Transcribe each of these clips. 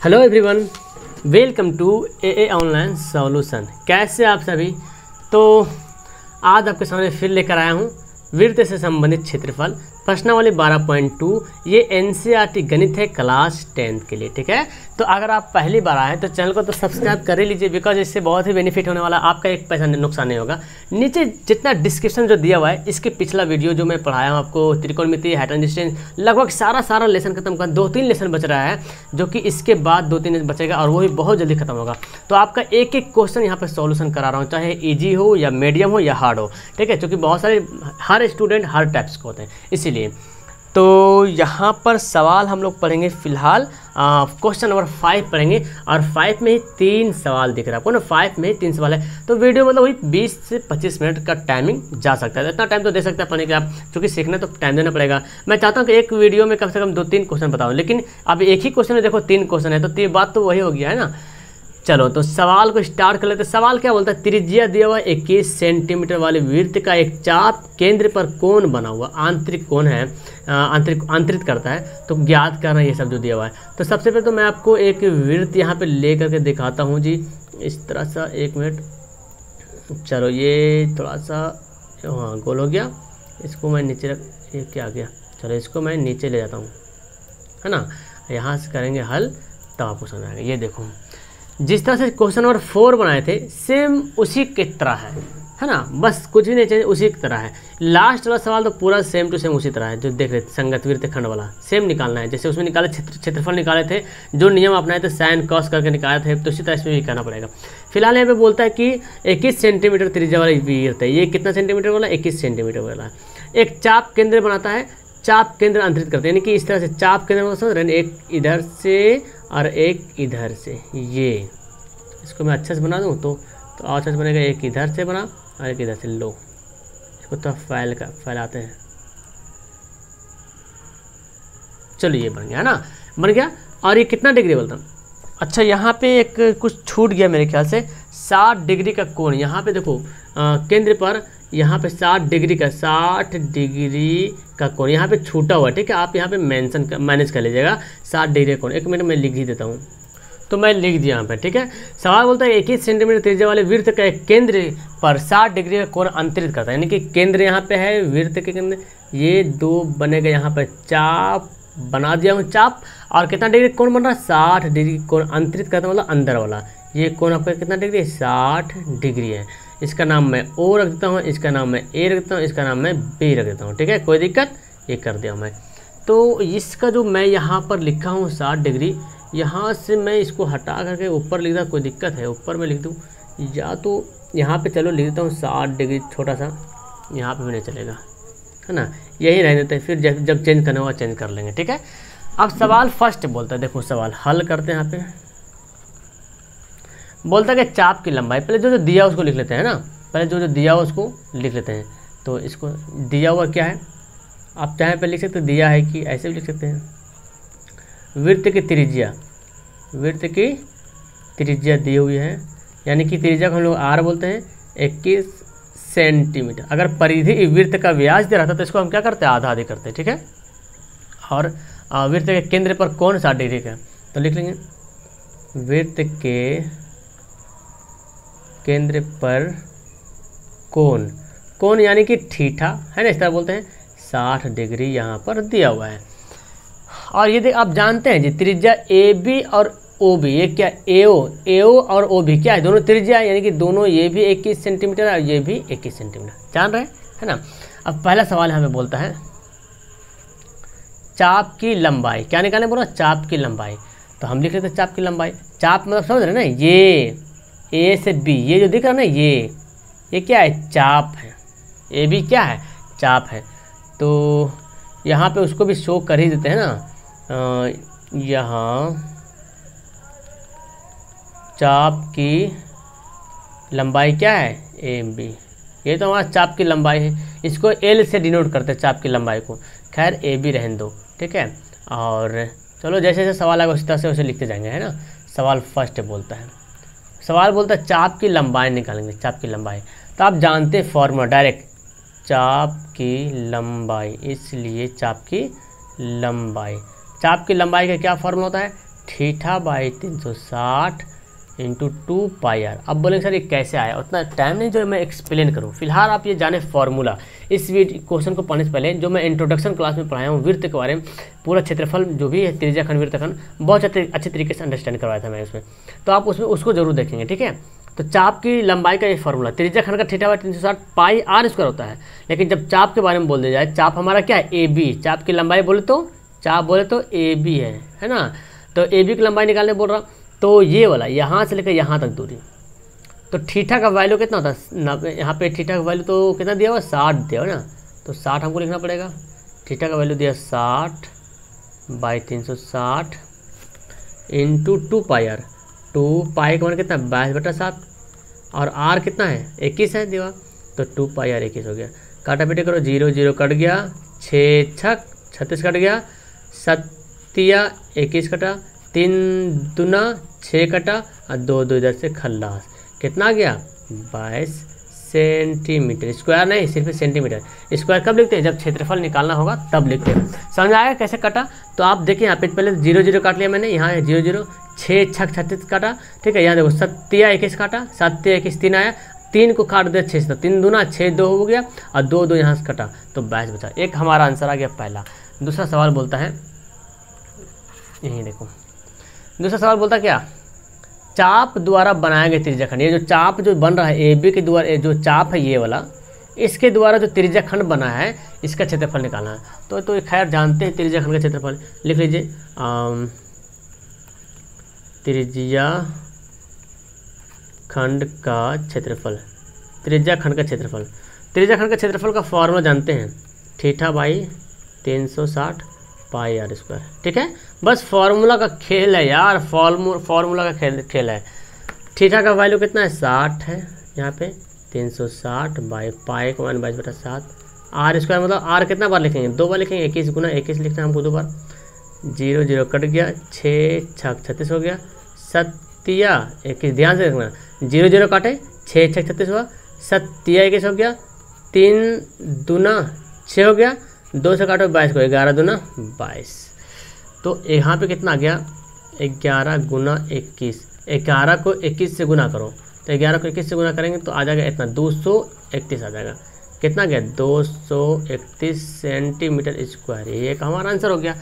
Hello everyone, welcome to a online solution. कैसे आप सभी? तो आज आपके सामने फिर लेकर आया हूँ वृत्त से संबंधित क्षेत्रफल प्रश्नावली 12.2। ये एनसीईआरटी गणित है क्लास 10 के लिए। ठीक है, तो अगर आप पहली बार आए तो चैनल को तो सब्सक्राइब कर ही लीजिए, बिकॉज इससे बहुत ही बेनिफिट होने वाला, आपका एक पैसा नुकसान नहीं होगा। नीचे जितना डिस्क्रिप्शन जो दिया हुआ है, इसके पिछला वीडियो जो मैं पढ़ाया हूँ आपको, त्रिकोणमिति, हाइट एंड डिस्टेंस, लगभग सारा लेसन खत्म कर 2-3 लेसन बच रहा है, जो कि इसके बाद 2-3 लेसन बचेगा और वो भी बहुत जल्दी खत्म होगा। तो आपका एक एक क्वेश्चन यहाँ पे सॉल्यूशन करा रहा हूँ, चाहे ईजी हो या मीडियम हो या हार्ड हो। ठीक है, क्योंकि बहुत सारे हर स्टूडेंट हर टाइप्स के होते हैं, इसीलिए। तो यहाँ पर सवाल हम लोग पढ़ेंगे फिलहाल क्वेश्चन नंबर 5 पढ़ेंगे, और 5 में ही 3 सवाल दिख रहा है आपको ना, 5 में ही 3 सवाल है। तो वीडियो मतलब वही 20 से 25 मिनट का टाइमिंग जा सकता है, इतना टाइम तो दे सकते हैं पढ़ने के आप, क्योंकि सीखना तो टाइम देना पड़ेगा। मैं चाहता हूँ कि एक वीडियो में कम से कम 2-3 क्वेश्चन बताऊँ, लेकिन अब एक ही क्वेश्चन में देखो 3 क्वेश्चन है, तो बात तो वही हो गया है ना। चलो तो सवाल को स्टार्ट कर लेते हैं। सवाल क्या बोलता है? त्रिज्या दिया हुआ 21 सेंटीमीटर वाले वृत्त का एक चाप केंद्र पर कोण बना हुआ, आंतरिक कोण है, आंतरित करता है, तो ज्ञात करना ये सब जो दिया हुआ है। तो सबसे पहले तो मैं आपको एक वृत्त यहाँ पे ले करके दिखाता हूँ जी, इस तरह सा। 1 मिनट, चलो ये थोड़ा सा हाँ गोल हो गया, इसको मैं नीचे रख, ये क्या गया, चलो इसको मैं नीचे ले जाता हूँ, है ना। यहाँ से करेंगे हल, तब आपको समझ आएगा। ये देखो, जिस तरह से क्वेश्चन नंबर 4 बनाए थे, सेम उसी की तरह है ना, बस कुछ भी नहीं चाहिए, उसी की तरह है। लास्ट वाला सवाल तो पूरा सेम टू सेम उसी तरह है, जो देख रहे थे संगत वृत्त खंड वाला, सेम निकालना है। जैसे उसमें निकाले क्षेत्रफल निकाले थे, जो नियम अपनाए थे साइन कॉस करके निकाले थे, तो उसी तरह इसमें भी करना पड़ेगा। फिलहाल यहाँ पे बोलता है कि 21 सेंटीमीटर त्रिज्या वाला वृत्त है। ये कितना सेंटीमीटर वाला? 21 सेंटीमीटर वाला। एक चाप केंद्र बनाता है, चाप केंद्र अंतरित करते हैं, यानी कि इस तरह से चाप केंद्र समझ रहे हैं, एक इधर से और एक इधर से। ये इसको मैं अच्छे से बना दूँ तो अच्छे से बनेगा। एक इधर से बना और एक इधर से, लो इसको तो फैलाते हैं। चलो ये बन गया ना, बन गया। और ये कितना डिग्री बोलता हूँ? अच्छा, यहाँ पे एक कुछ छूट गया मेरे ख्याल से, 60 डिग्री का कोण। यहाँ पे देखो केंद्र पर यहाँ पे 60 डिग्री का कोण यहाँ पे छूटा हुआ है। ठीक है, आप यहाँ पे मैनेज कर लीजिएगा 60 डिग्री का कोण। 1 मिनट में लिख ही देता हूँ, तो मैं लिख दिया यहाँ पे। ठीक है, सवाल बोलता है 21 सेंटीमीटर त्रिज्या वाले वृत्त का एक केंद्र पर 60 डिग्री का कोण अंतरित करता है, यानी कि केंद्र यहाँ पे है, वृत्त के केंद्र, ये 2 बनेगा, यहाँ पर चाप बना दिया हूँ चाप, और कितना डिग्री कोण बन रहा है? 60 डिग्री कोण अंतरित करता है, मतलब अंदर वाला। ये कोण आपका कितना डिग्री है? 60 डिग्री है। इसका नाम मैं ओ रख देता हूँ, इसका नाम मैं ए रख देता हूँ, इसका नाम मैं बी रख देता हूँ। ठीक है, कोई दिक्कत? ये कर दिया मैं। तो इसका जो मैं यहाँ पर लिखा हूँ 60 डिग्री, यहाँ से मैं इसको हटा करके ऊपर लिख दूँ, कोई दिक्कत है? ऊपर में लिख दूँ, या तो यहाँ पे चलो लिख देता हूँ 60 डिग्री, छोटा सा, यहाँ पे भी नहीं चलेगा, है ना, यही रह देते हैं, फिर जब चेंज करना होगा चेंज कर लेंगे। ठीक है, अब सवाल फर्स्ट बोलता है, देखो सवाल हल करते हैं। यहाँ पे बोलता है कि चाप की लंबाई, पहले जो दिया उसको लिख लेते हैं ना, पहले जो दिया हुआ उसको लिख लेते हैं। तो इसको दिया हुआ क्या है, आप चाहे पे लिख सकते, दिया है कि ऐसे भी लिख सकते हैं। वृत्त की त्रिज्या दी हुई है, यानी कि त्रिज्या को हम लोग आर बोलते हैं, 21 सेंटीमीटर। अगर परिधि वृत्त का व्यास दे रहा था तो इसको हम क्या करते हैं? आधा आधी करते हैं। ठीक है, और वृत्त के केंद्र पर कोण 60 डिग्री का, तो लिख लेंगे वृत्त के केंद्र पर कोण यानी कि थीटा, है ना, इस तरह बोलते हैं, 60 डिग्री यहाँ पर दिया हुआ है। और ये आप जानते हैं जी, त्रिज्या ए बी और ओ बी, ये क्या एओ और ओ बी क्या है? दोनों त्रिज्या, यानी कि दोनों, ये भी 21 सेंटीमीटर और ये भी 21 सेंटीमीटर, जान रहे हैं, है ना। अब पहला सवाल हमें बोलता है चाप की लंबाई, क्या निकालने बोला? चाप की लंबाई। तो हम लिख लेते हैं चाप की लंबाई। चाप मतलब समझ रहे हैं ना, ये ए से बी, ये जो दिख रहा है ना, ये क्या है? चाप है। ए बी क्या है? चाप है। तो यहाँ पे उसको भी शो कर ही देते हैं ना, यहाँ चाप की लंबाई क्या है? A B. ये तो हमारा चाप की लंबाई है, इसको एल से डिनोट करते हैं चाप की लंबाई को। खैर ए बी रहने दो, ठीक है। और चलो जैसे जैसे सवाल आएगा उसी तरह से वैसे लिखते जाएंगे, है ना। सवाल फर्स्ट बोलता है, सवाल बोलता है चाप की लंबाई निकालेंगे, चाप की लंबाई। तो आप जानते हैं फॉर्मूला डायरेक्ट, चाप की लंबाई, इसलिए चाप की लंबाई, चाप की लंबाई का क्या फॉर्मूला होता है? Theta by 360 into 2 pi r. अब बोलेंगे सर ये कैसे आया, उतना टाइम नहीं जो मैं एक्सप्लेन करूँ। फिलहाल आप ये जाने फॉर्मूला। इस क्वेश्चन को पढ़ने से पहले जो मैं इंट्रोडक्शन क्लास में पढ़ाया हूँ वृत्त के बारे में, पूरा क्षेत्रफल जो भी है त्रिज्याखंड वृत्तखंड बहुत अच्छे तरीके से अंडरस्टैंड करवाया था मैं उसमें, तो आप उसमें उसको जरूर देखेंगे, ठीक है। तो चाप की लंबाई का ये फॉर्मूला, त्रिज्याखंड का theta by 360 pi r square होता है। लेकिन जब चाप के बारे में बोल दिया जाए, चाप हमारा क्या है, ए बी। चाप की लंबाई बोले तो, चाप बोले तो ए बी है ना। तो ए बी की लंबाई निकालने बोल रहा, तो ये वाला यहाँ से लेकर यहाँ तक दूरी। तो थीटा का वैल्यू कितना होता है, यहाँ पे थीटा का वैल्यू तो कितना दिया हुआ, 60 दिया हुआ ना। तो 60 हमको लिखना पड़ेगा। थीटा का वैल्यू दिया 60 बाई 360 इंटू 2 पाई आर। 2 पाई का मान कितना, 22/7, और आर कितना है, 21 है दिया। तो 2 पाई आर 21 हो गया। काटा पीटे करो, 0 0 कट गया, 6 छक 36 कट गया, 7 21 कटा, 3 दूना 6 कटा, और 2 2 इधर से खल्लास। कितना आ गया, 22 सेंटीमीटर स्क्वायर, नहीं सिर्फ सेंटीमीटर स्क्वायर। कब लिखते हैं, जब क्षेत्रफल निकालना होगा तब लिखते हैं। समझ आएगा कैसे कटा। तो आप देखिए यहाँ पे पहले 0 0 काट लिया मैंने, यहाँ है 0 0, 6 छक 36 काटा, ठीक है। यहाँ देखो 7 21 काटा, 7 21 3 आया, 3 को काट दिया 6 से, 3 दूना 6 2 हो गया, और 2 2 यहाँ से कटा, तो 22 बचा। एक हमारा आंसर आ गया पहला। दूसरा सवाल बोलता है, यही देखो दूसरा सवाल बोलता क्या, चाप द्वारा बनाया गया त्रिज्याखंड। ये जो चाप जो बन रहा है ए बी के द्वारा, जो चाप है ये वाला, इसके द्वारा जो त्रिज्याखंड बना है इसका क्षेत्रफल निकालना है। तो खैर जानते हैं त्रिज्याखंड का क्षेत्रफल, लिख लीजिए त्रिज्याखंड का क्षेत्रफल। त्रिज्याखंड का क्षेत्रफल, त्रिज्याखंड का क्षेत्रफल का फॉर्मूला जानते हैं, theta by 360 pi r square, ठीक है। बस फार्मूला का खेल है यार, फार्मूला का खेल है। थीटा का वैल्यू कितना है, 60 है यहाँ पे, 360 बाई पाई का मान 22/7, आर स्क्वायर मतलब आर कितना बार लिखेंगे, 2 बार लिखेंगे, 21 गुना 21 लिखना है हमको 2 बार। 0 0 कट गया, 6 छक 36 हो गया, 7 21, ध्यान से देखना, 0 0 काटे, 6 छक 36 हुआ, 7 21 हो गया, 3 दूना 6 हो गया, 2 से काटो 22 को, 11 दूना 22। तो यहाँ पे कितना आ गया, 11 गुना 21, 11 को 21 से गुना करो, तो 11 को 21 से गुना करेंगे तो आ जाएगा इतना 231 आ जाएगा। कितना गया, 231 सेंटीमीटर स्क्वायर। ये एक हमारा आंसर हो गया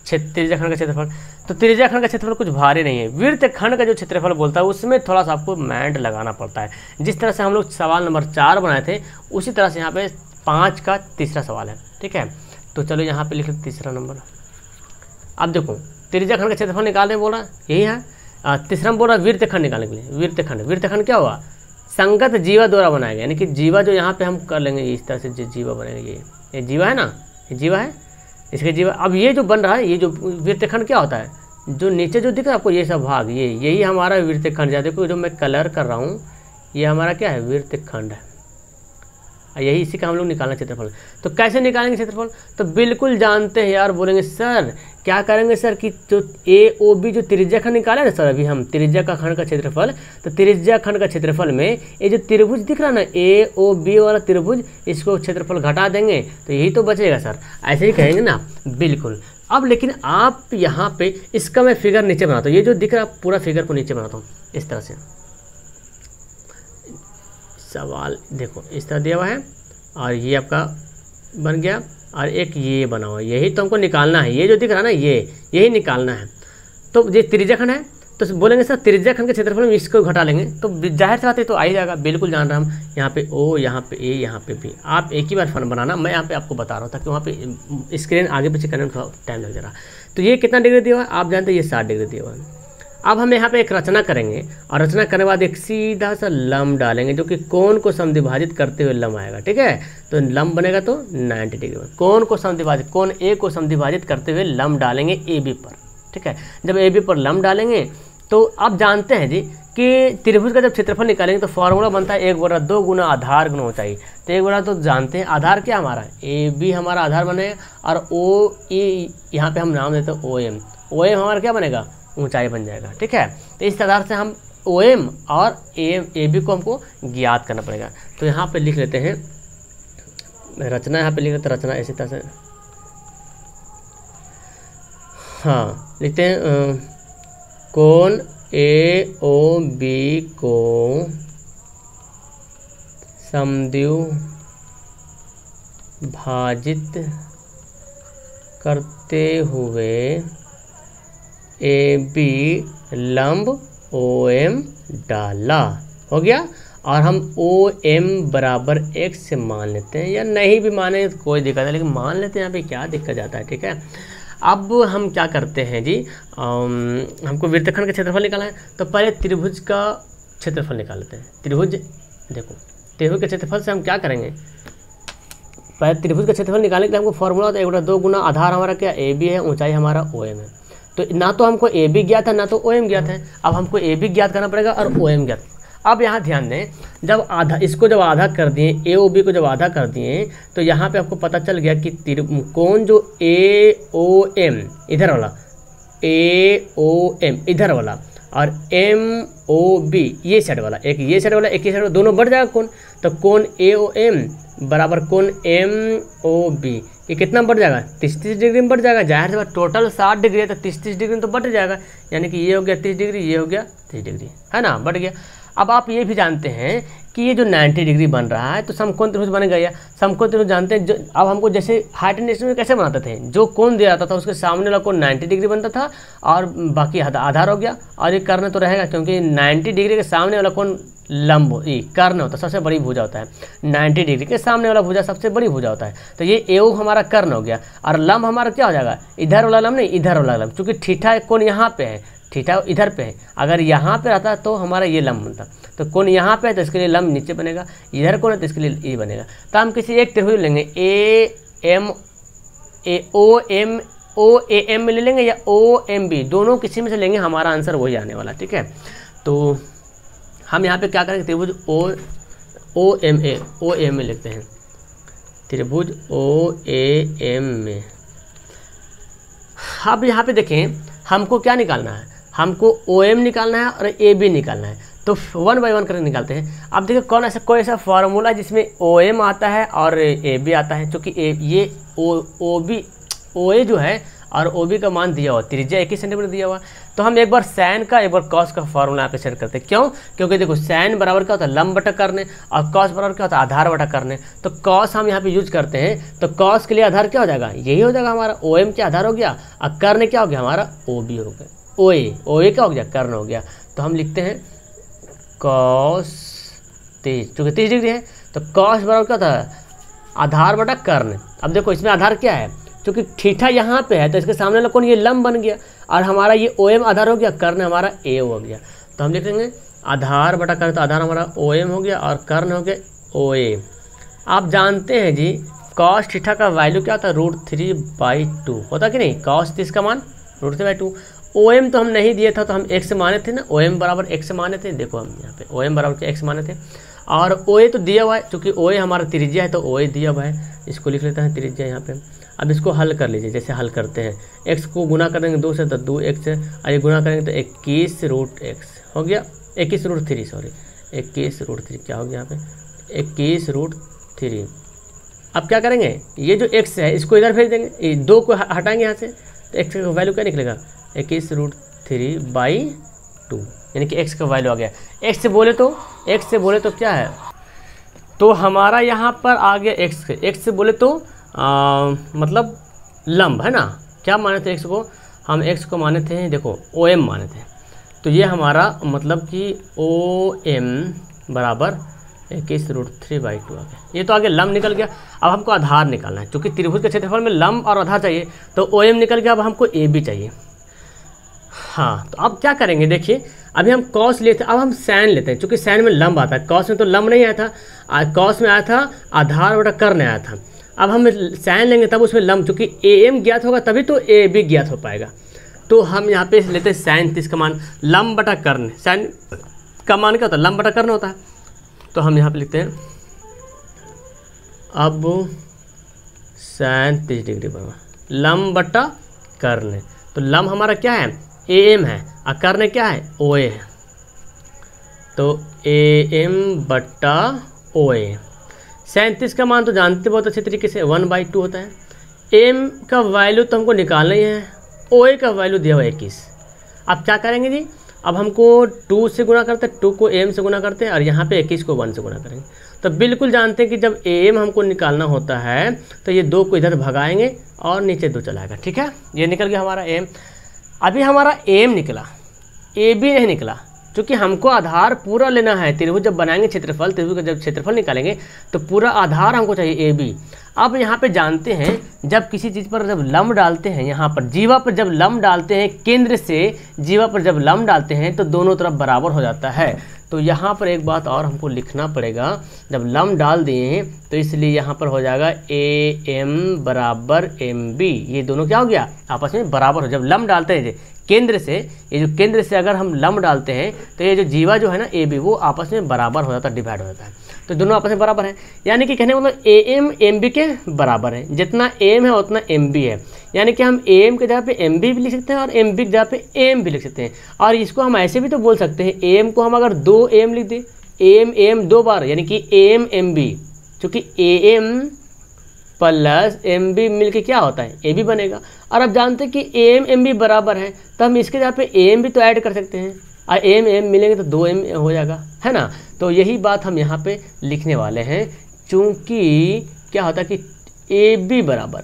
त्रिज्याखंड का क्षेत्रफल। तो त्रिज्याखंड का क्षेत्रफल कुछ भारी नहीं है। वृत्तखंड का जो क्षेत्रफल बोलता है उसमें थोड़ा सा आपको मैंड लगाना पड़ता है। जिस तरह से हम लोग सवाल नंबर 4 बनाए थे उसी तरह से यहाँ पे 5 का तीसरा सवाल है, ठीक है। तो चलो यहाँ पे लिख लो तीसरा नंबर। अब देखो त्रिज्याखंड का क्षेत्रफल निकालने बोल रहा, यही है। तीसरा में बोल रहा वृत्तखंड निकालने के लिए। वृत्तखंड क्या हुआ, संगत जीवा द्वारा बनाया गया, यानी कि जीवा जो यहाँ पे हम कर लेंगे इस तरह से, जो जीवा बनेगा ये जीवा है ना, ये जीवा है, इसके जीवा। अब ये जो बन रहा है, ये जो वृत्तखंड क्या होता है, जो नीचे जो दिख रहा है आपको ये सब भाग, यही हमारा वृत्तखंड। देखो जो मैं कलर कर रहा हूँ ये हमारा क्या है, वृत्तखंड है। यही इसी का हम लोग निकालना क्षेत्रफल। तो कैसे निकालेंगे क्षेत्रफल, तो बिल्कुल जानते हैं यार। बोलेंगे सर क्या करेंगे सर कि जो ए ओ बी जो त्रिज्याखंड निकाले ना सर अभी हम, त्रिज्याखंड का क्षेत्रफल। तो त्रिज्याखंड का क्षेत्रफल में ये जो त्रिभुज दिख रहा है ना ए ओ बी वाला त्रिभुज, इसको क्षेत्रफल घटा देंगे तो यही तो बचेगा सर, ऐसे ही कहेंगे ना, बिल्कुल। अब लेकिन आप यहाँ पे इसका मैं फिगर नीचे बनाता हूँ, ये जो दिख रहा है पूरा फिगर को नीचे बनाता हूँ इस तरह से। सवाल देखो इस तरह दिया हुआ है और ये आपका बन गया और एक ये बना हुआ है, यही तो हमको निकालना है। ये जो दिख रहा है ना यही निकालना है। तो ये त्रिज्याखंड है तो बोलेंगे सर त्रिज्याखंड के क्षेत्रफल में इसको घटा लेंगे तो जाहिर सी बात है तो आ ही जाएगा। बिल्कुल जान रहे हम, यहाँ पे ओ, यहाँ पे ए, यहाँ पे बी। आप एक ही बार फन बनाना, मैं यहाँ पे आपको बता रहा हूँ ताकि वहाँ पे स्क्रीन आगे पीछे करने में थोड़ा टाइम लग जा रहा। तो ये कितना डिग्री दिया हुआ है आप जानते हैं, ये 60 डिग्री दिया हुआ है। अब हम यहाँ पे एक रचना करेंगे और रचना करने के बाद एक सीधा सा लंब डालेंगे जो कि कोण को समद्विभाजित करते हुए लंब आएगा, ठीक है। तो लंब बनेगा तो 90 डिग्री। कोण को समद्विभाजित, कोण ए को समद्विभाजित करते हुए लंब डालेंगे ए बी पर, ठीक है। जब ए बी पर लंब डालेंगे तो आप जानते हैं जी कि त्रिभुज का जब क्षेत्रफल निकालेंगे तो फॉर्मूला बनता है 1/2 गुना आधार गुना ऊंचाई। तो 1/2 तो जानते हैं, आधार क्या हमारा ए बी हमारा आधार बनेगा और ओ ई यहाँ पे हम नाम देते हैं ओ एम। ओ एम हमारा क्या बनेगा, ऊंचाई बन जाएगा, ठीक है। तो इस आधार से हम ओ एम और ए बी को हमको ज्ञात करना पड़ेगा। तो यहाँ पे लिख लेते हैं रचना, यहाँ पे लिख लेते हैं रचना इसी तरह से, हाँ लिखते हैं कोण ए ओ बी को समद्विभाजित करते हुए ए बी लंब ओ एम डाला। हो गया। और हम ओ एम बराबर x से मान लेते हैं, या नहीं भी माने तो कोई दिक्कत है, लेकिन मान लेते हैं। यहाँ पे क्या दिक्कत जाता है, ठीक है। अब हम क्या करते हैं जी, हमको वृत्तखंड का क्षेत्रफल निकालना है, तो पहले त्रिभुज का क्षेत्रफल निकाल लेते हैं। त्रिभुज, देखो त्रिभुज के क्षेत्रफल से हम क्या करेंगे, पहले त्रिभुज का क्षेत्रफल निकालने के लिए हमको फॉर्मूला होता है 1/2 गुना आधार हमारा क्या ए बी है, ऊंचाई हमारा ओ एम है। तो ना तो हमको ए बी ज्ञात है, ना तो ओ एम ज्ञात है। अब हमको ए बी ज्ञात करना पड़ेगा और ओ एम ज्ञात। अब यहाँ ध्यान दें, जब आधा, इसको जब आधा कर दिए, ए ओ बी को जब आधा कर दिए, तो यहाँ पे आपको पता चल गया कि कोण जो ए ओ एम इधर वाला, ए ओ एम इधर वाला, और एम ओ बी ये साइड वाला, एक ये साइड वाला एक ये साइड वाला, दोनों बढ़ जाएगा कोण। तो कोण ए ओ एम बराबर कोण एम ओ बी, ये कितना बढ़ जाएगा, 30 डिग्री में बढ़ जाएगा। जाहिर सी बात, टोटल 60 डिग्री है तो 30 डिग्री में तो बढ़ जाएगा, यानी कि ये हो गया 30 डिग्री, ये हो गया 30 डिग्री, है ना, बढ़ गया। अब आप ये भी जानते हैं कि ये जो 90 डिग्री बन रहा है तो समकोण त्रिभुज बन गया। समकोण त्रिभुज जानते हैं, जो अब हमको जैसे हाइट एंड डिस्टेंस में कैसे बनाते थे, जो कोण दिया जाता था उसके सामने वाला कोण 90 डिग्री बनता था और बाकी आधार हो गया, और ये कर्ण तो रहेगा, क्योंकि 90 डिग्री के सामने वाला कोण लंब कर्ण होता है, सबसे बड़ी भुजा होता है। 90 डिग्री के सामने वाला भुजा सबसे बड़ी भुजा होता है। तो ये ए हमारा कर्ण हो गया, और लंब हमारा क्या हो जाएगा, इधर वाला लंब नहीं, इधर वाला लंब, चूँकि थीटा कोण यहाँ पे है, थीटा इधर पे है, अगर यहाँ पे रहता तो हमारा ये लंब बनता। तो कोण यहाँ पे है तो इसके लिए लंब नीचे बनेगा, इधर कोण है तो इसके लिए ये बनेगा। तो हम किसी एक त्रिभुज लेंगे, ए ओ ए एम में ले लेंगे या ओ एम बी, दोनों किसी में से लेंगे, हमारा आंसर वही आने वाला, ठीक है। तो हम यहाँ पे क्या करेंगे, त्रिभुज ओ एम में लिखते हैं, त्रिभुज ओ ए एम में। अब यहाँ पे देखें, हमको क्या निकालना है, हमको ओ एम निकालना है और ए बी निकालना है। तो 1 बाय 1 करके निकालते हैं। अब देखिए कोई ऐसा फार्मूला जिसमें ओ एम आता है और ए बी आता है, क्योंकि ये ओ ए जो है और ओ बी का मान दिया हुआ, त्रिज्या 21 सेंटीमीटर दिया हुआ। तो हम एक बार साइन का एक बार कॉस का फार्मूला यहाँ पे सेट करते हैं। क्यों? क्योंकि देखो साइन बराबर क्या होता है, लंब बटा कर्ण, और कॉस बराबर क्या होता है, आधार बटा कर्ण। तो कॉस हम यहाँ पे यूज करते हैं, तो कॉस के लिए आधार क्या हो जाएगा, यही हो जाएगा हमारा ओ एम क्या आधार हो गया, और कर्ण क्या हो गया हमारा ओ बी हो गया, ओ ए क्या हो गया, कर्ण हो गया। तो हम लिखते हैं कॉस 30, चूँकि 30 डिग्री है तो कॉस बराबर क्या होता है, आधार बटा कर्ण। अब देखो इसमें आधार क्या है, क्योंकि थीटा यहाँ पे है तो इसके सामने वाला कोण ये लंब बन गया, और हमारा ये ओ एम आधार हो गया, कर्ण हमारा ए हो गया। तो हम लिख लेंगे आधार बटा कर्ण, तो आधार हमारा ओ एम हो गया और कर्ण हो गया ओ ए। आप जानते हैं जी कॉस थीटा का वैल्यू क्या होता है, √3/2 होता कि नहीं, कॉस 30 का मान √3/2। ओ एम तो हम नहीं दिए था, तो हम x माने थे ना, ओ एम बराबर x माने थे। देखो हम यहाँ पे ओ एम बराबर x माने थे, और ओ ए तो दिया हुआ है, क्योंकि ओ ए हमारा त्रिज्या है तो ओ ए दिया हुआ है, इसको लिख लेते हैं त्रिज्या यहाँ पे। अब इसको हल कर लीजिए, जैसे हल करते हैं, x को गुना कर देंगे 2 से तो 2x है, और ये गुना करेंगे तो 21√x हो गया, 21√3 सॉरी 21√3 क्या हो गया यहाँ पे 21√3। अब क्या करेंगे, ये जो x है इसको इधर भेज देंगे, ये 2 को हटाएंगे यहाँ से, तो x का वैल्यू क्या निकलेगा 21√3/2, यानी कि x का वैल्यू आ गया। x से बोले तो क्या है, तो हमारा यहाँ पर आ गया x से बोले तो मतलब लंब है ना। क्या माने थे x को, हम x को माने थे, देखो ओ एम माने थे, तो ये हमारा मतलब कि ओ एम बराबर 21√3/2 आ गया। ये तो आगे लंब निकल गया। अब हमको आधार निकालना है, क्योंकि त्रिभुज के क्षेत्रफल में लंब और आधार चाहिए, तो ओ एम निकल गया। अब हमको ए बी चाहिए। हाँ, तो अब क्या करेंगे, देखिए अभी हम कॉस लेते हैं, अब हम साइन लेते हैं, क्योंकि साइन में लंब आता है, कॉस में तो लंब नहीं आया था, कॉस में आया था आधार बटा कर्ण आया था। अब हम साइन लेंगे तब उसमें लंब, चूँकि ए एम ज्ञात होगा तभी तो ए बी ज्ञात हो पाएगा। तो हम यहाँ पे लेते हैं साइन 30 का मान लंब बटा कर्ण। साइन का मान क्या होता है, लंब बटा कर्ण होता है। तो हम यहाँ पे लिखते हैं अब साइन 30 डिग्री बराबर लंब बटा कर्ण। तो लंब हमारा क्या है, ए एम है, और कर्ण क्या है, ओ ए है। तो ए एम बटा ओ ए। 37 का मान तो जानते बहुत अच्छे तरीके से 1/2 होता है। एम का वैल्यू तो हमको निकालना ही है, ओ ए का वैल्यू दिया हुआ 21, अब क्या करेंगे जी, अब हमको 2 से गुना करते हैं, 2 को am से गुना करते हैं और यहाँ पे 21 को 1 से गुना करेंगे। तो बिल्कुल जानते हैं कि जब am हमको निकालना होता है तो ये 2 को इधर भगाएंगे और नीचे 2 चलाएगा। ठीक है, ये निकल गया हमारा am। अभी हमारा am निकला, ab नहीं निकला, क्योंकि हमको आधार पूरा लेना है। त्रिभुज जब बनाएंगे क्षेत्रफल, त्रिभुज का जब क्षेत्रफल निकालेंगे तो पूरा आधार हमको चाहिए AB। अब यहाँ पे जानते हैं जब किसी चीज़ पर जब लंब डालते हैं, यहाँ पर जीवा पर जब लंब डालते हैं, केंद्र से जीवा पर जब लंब डालते हैं तो दोनों तरफ बराबर हो जाता है। तो यहाँ पर एक बात और हमको लिखना पड़ेगा, जब लंब डाल दिए हैं तो इसलिए यहाँ पर हो जाएगा AM बराबर MB। ये दोनों क्या हो गया, आपस में बराबर हो। जब लंब डालते हैं केंद्र से, ये जो केंद्र से अगर हम लंब डालते हैं तो ये जो जीवा जो है ना AB, वो आपस में बराबर हो जाता है, डिवाइड हो जाता है। तो दोनों आपस में बराबर है, यानी कि कहने मतलब AM MB के बराबर है। जितना AM है उतना MB है, यानी कि हम AM के जगह पे MB भी लिख सकते हैं और MB की जगह पे AM भी लिख सकते हैं। और इसको हम ऐसे भी तो बोल सकते हैं, AM को हम अगर 2 AM लिख दें, AM 2 बार, यानी कि AM MB, चूँकि AM प्लस MB मिलके क्या होता है, AB बनेगा। और अब जानते हैं कि AM MB बराबर है, तो हम इसके जगह पे AM भी तो ऐड कर सकते हैं, और AM मिलेंगे तो 2M हो जाएगा, है ना। तो यही बात हम यहाँ पे लिखने वाले हैं, चूँकि क्या होता है कि AB बराबर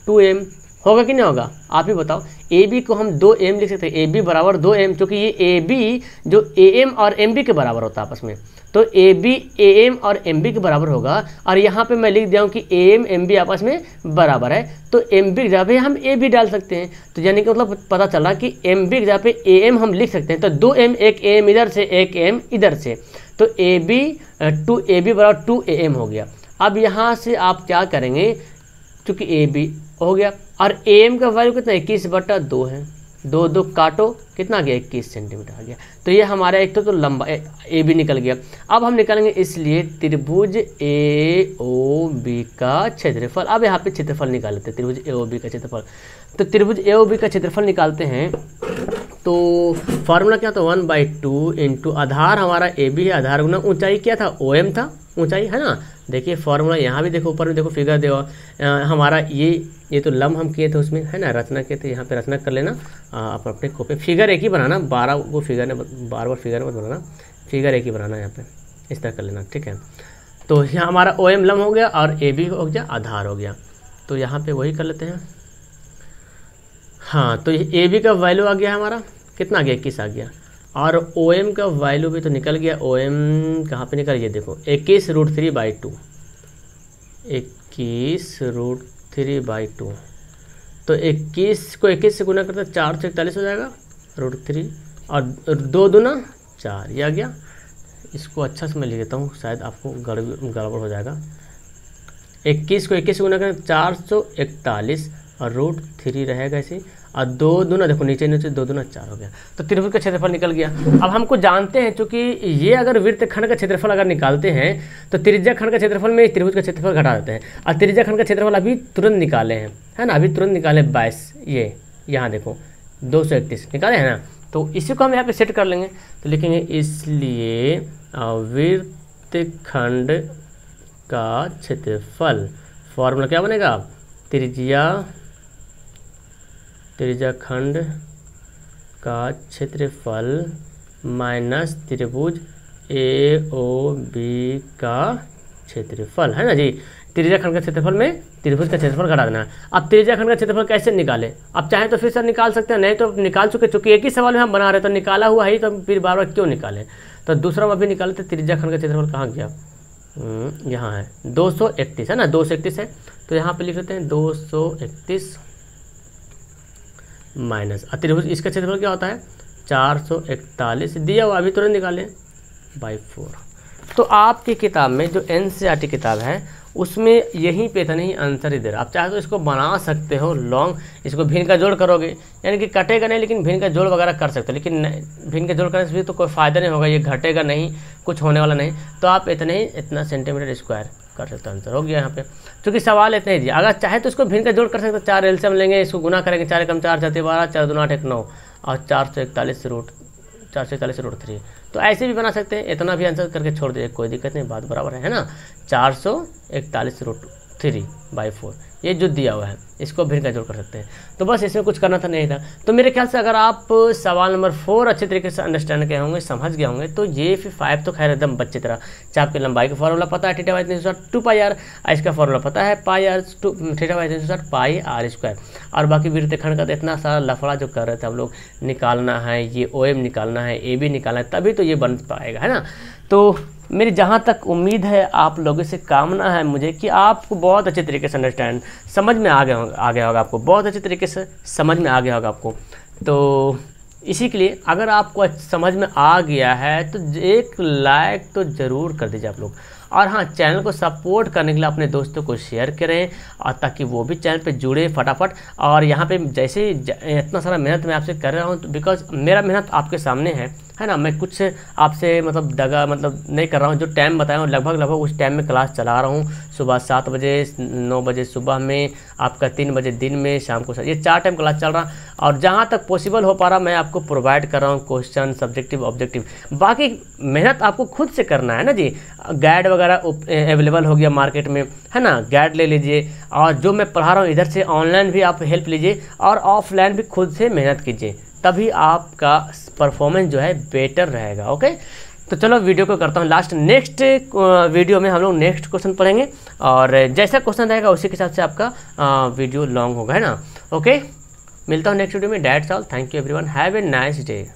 2M होगा कि नहीं होगा, आप ही बताओ। AB को हम 2M लिख सकते हैं, AB बराबर 2M, क्योंकि ये AB जो AM और MB के बराबर होता है आपस में, तो AB AM और MB के बराबर होगा। और यहाँ पे मैं लिख दिया हूँ कि AM MB आपस में बराबर है, तो MB की जगह पे हम AB डाल सकते हैं। तो यानी कि मतलब पता चला कि MB की जगह पे AM हम लिख सकते हैं, तो 2M, एक AM इधर से, एक AM इधर से, तो AB बराबर 2AM हो गया। अब यहाँ से आप क्या करेंगे, चूँकि AB हो गया और AM का वैल्यू कितना 21/2 है, 2 काटो, कितना आ गया 21 सेंटीमीटर आ गया। तो ये हमारा एक तो लंबा AB निकल गया। अब हम निकालेंगे इसलिए त्रिभुज AOB का क्षेत्रफल। अब यहाँ पे क्षेत्रफल निकाल लेते हैं, त्रिभुज AOB का क्षेत्रफल। तो त्रिभुज AOB का क्षेत्रफल निकालते हैं तो फार्मूला क्या था, 1/2 इंटू आधार हमारा AB है, आधार गुना ऊंचाई क्या था, OM था, ऊंचाई है ना। देखिए फार्मूला यहाँ भी देखो, ऊपर में देखो फिगर देखो, हमारा ये तो लंब हम किए थे उसमें, है ना, रचना किए थे। यहाँ पे रचना कर लेना आप अपने कॉपी, फिगर एक ही बनाना, 12 को फिगर ने बार फिगर मत बनाना, फिगर एक ही बनाना, यहाँ पे इस तरह कर लेना, ठीक है। तो यहाँ हमारा OM लंब हो गया और AB हो गया आधार हो गया। तो यहाँ पे वही कर लेते हैं। हाँ, तो ये AB का वैल्यू आ गया हमारा, कितना आ गया 21 आ गया, और OM का वैल्यू भी तो निकल गया। OM कहाँ पे निकल, ये देखो 21√3/2, 21√3/2। तो 21 को 21 से गुना करते 4 से 41 हो जाएगा √3, और 2 दूना 4, ये आ गया। इसको अच्छा से मैं लिख देता हूँ, शायद आपको गड़बड़ हो जाएगा। 21 को 21 से गुना करें 441 और √3 रहेगा ऐसे, और 2 दूना देखो नीचे 2 दूना 4 हो गया। तो त्रिभुज का क्षेत्रफल निकल गया। अब हमको जानते हैं, चूंकि ये अगर वृत्तखंड का क्षेत्रफल अगर निकालते हैं तो त्रिज्या खंड का क्षेत्रफल में त्रिभुज का क्षेत्रफल घटा देते हैं, और त्रिज्या खंड का क्षेत्रफल अभी तुरंत निकाले हैं, है ना, अभी तुरंत निकाले 22, ये यहाँ देखो 231 निकाले हैं ना। तो इसी को हम यहाँ पे सेट कर लेंगे, तो लिखेंगे इसलिए वृत्तखंड का क्षेत्रफल, फॉर्मूला क्या बनेगा, त्रिज्या खंड का क्षेत्रफल माइनस त्रिभुज AOB का क्षेत्रफल, है ना जी। त्रिज्या खंड का क्षेत्रफल में त्रिभुज का क्षेत्रफल घटा देना है। अब त्रिज्या खंड का क्षेत्रफल कैसे निकालें, अब चाहे तो फिर से निकाल सकते हैं, नहीं तो निकाल चुके एक ही सवाल में हम बना रहे, तो निकाला हुआ है, तो फिर बार बार क्यों निकालें। तो दूसरा हम अभी निकालते, त्रिज्या खंड का क्षेत्रफल कहाँ गया, यहाँ है 231, है ना, 231 है, तो यहाँ पे लिख लेते हैं 231 माइनस त्रिभुज, इसका क्षेत्रफल क्या होता है 441 दिया हुआ, अभी तुरंत निकालें /4। तो आपकी किताब में जो NCERT किताब है उसमें यहीं पे इतना ही आंसर ही दे रहा। आप चाहे तो इसको बना सकते हो लॉन्ग, इसको भिन्न का जोड़ करोगे, यानी कि कटेगा नहीं, लेकिन भिन्न का जोड़ वगैरह कर सकते हो, लेकिन भिन्न का जोड़ करने से भी तो कोई फ़ायदा नहीं होगा, ये घटेगा नहीं, कुछ होने वाला नहीं। तो आप इतना सेंटीमीटर स्क्वायर कर सकते हो, आंसर हो गया यहाँ पे, क्योंकि सवाल इतना ही दिया। अगर चाहे तो इसको भिन्न का जोड़ कर सकते हो, 4 एलसीएम लेंगे, इसको गुना करेंगे, 4 कम 4 7 12, 4 दूना 8 1 9, और 441√3, तो ऐसे भी बना सकते हैं। इतना भी आंसर करके छोड़ दीजिए, कोई दिक्कत नहीं, बात बराबर है ना, 441√3। 4 ये जो दिया हुआ है इसको भिन्न का जोड़ कर सकते हैं। तो बस इसमें कुछ करना था नहीं था। तो मेरे ख्याल से अगर आप सवाल नंबर 4 अच्छे तरीके से अंडरस्टैंड किए होंगे, समझ गए होंगे, तो ये फिर 5 तो खैर एकदम बच्चे तरह। चाप की लंबाई का फॉर्मूला पता है θ/360 2πr, इसका फॉर्मूला पता है πr θ/360 πr²। और बाकी वृत्तखंड का इतना सारा लफड़ा जो कर रहे थे हम लोग, निकालना है ये OM निकालना है, AB निकालना है, तभी तो ये बन पाएगा, है ना। तो मेरी जहाँ तक उम्मीद है, आप लोगों से कामना है मुझे कि आपको बहुत अच्छे तरीके से अंडरस्टैंड समझ में आ गया होगा, आपको बहुत अच्छे तरीके से समझ में आ गया होगा आपको। तो इसी के लिए अगर आपको समझ में आ गया है तो एक लाइक तो ज़रूर कर दीजिए आप लोग। और हाँ, चैनल को सपोर्ट करने के लिए अपने दोस्तों को शेयर करें, और ताकि वो भी चैनल पे जुड़े फटाफट। और यहाँ पे जैसे इतना सारा मेहनत मैं आपसे कर रहा हूँ, तो बिकॉज मेरा मेहनत आपके सामने है ना। मैं कुछ आपसे मतलब दगा मतलब नहीं कर रहा हूँ। जो टाइम बताया हूँ लगभग उस टाइम में क्लास चला रहा हूँ। सुबह 7 बजे, 9 बजे सुबह में, आपका 3 बजे दिन में, शाम को ये 4 टाइम क्लास चल रहा। और जहाँ तक पॉसिबल हो पा रहा मैं आपको प्रोवाइड कर रहा हूँ क्वेश्चन, सब्जेक्टिव, ऑब्जेक्टिव। बाकी मेहनत आपको खुद से करना है ना जी। गाइड वगैरह अवेलेबल हो गया मार्केट में, है ना, गाइड ले लीजिए। और जो मैं पढ़ा रहा हूँ इधर से ऑनलाइन भी आप हेल्प लीजिए, और ऑफलाइन भी खुद से मेहनत कीजिए, तभी आपका परफॉर्मेंस जो है बेटर रहेगा। ओके, तो चलो वीडियो को करता हूँ लास्ट। नेक्स्ट वीडियो में हम लोग नेक्स्ट क्वेश्चन पढ़ेंगे, और जैसा क्वेश्चन रहेगा उसी के हिसाब से आपका वीडियो लॉन्ग होगा, है ना। ओके, मिलता हूँ नेक्स्ट वीडियो में। That's all, thank you everyone, have a nice day.